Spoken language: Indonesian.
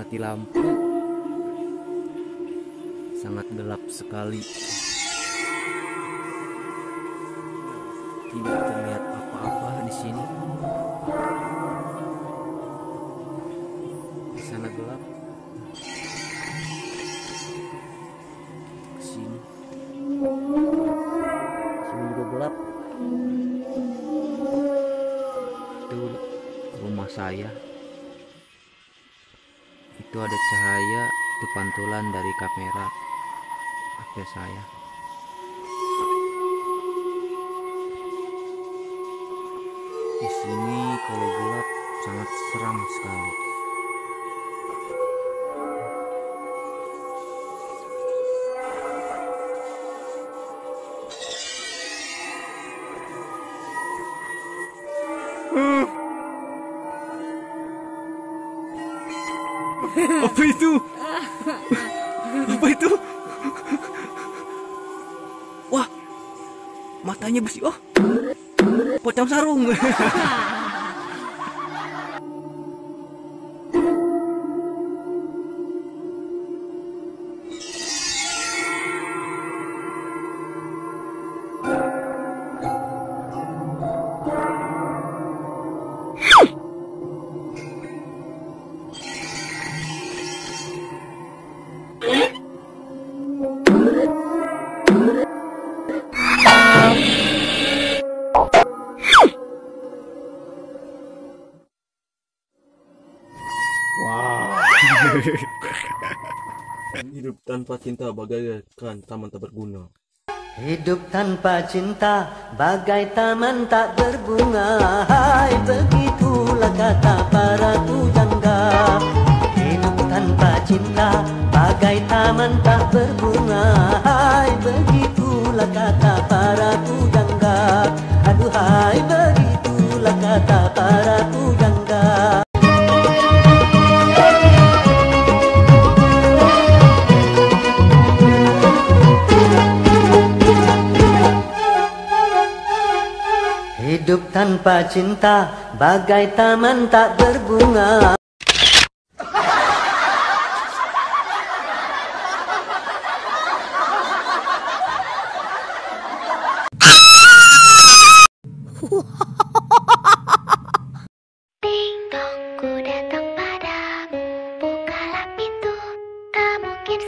mati lampu. Sangat gelap sekali. Tidak terlihat apa-apa di sini. Di sana gelap. Kesini. Sini juga gelap. Itu rumah saya. Itu ada cahaya, itu pantulan dari kamera HP saya. Di sini kalau gelap sangat seram sekali. Apa itu? Apa itu? Wah, matanya besi. Oh, pocong sarung. Wow. Hidup tanpa cinta bagaikan taman tak berguna. Hidup tanpa cinta bagai taman tak berbunga. Hai, begitulah kata para pujangga. Hidup tanpa cinta bagai taman tak berbunga. Hai, begitulah kata para pujangga. Aduhai, begitulah kata para pujangga. Hidup tanpa cinta bagai taman tak berbunga. Ding dong, ku datang padamu. Bukalah pintu, tak mungkin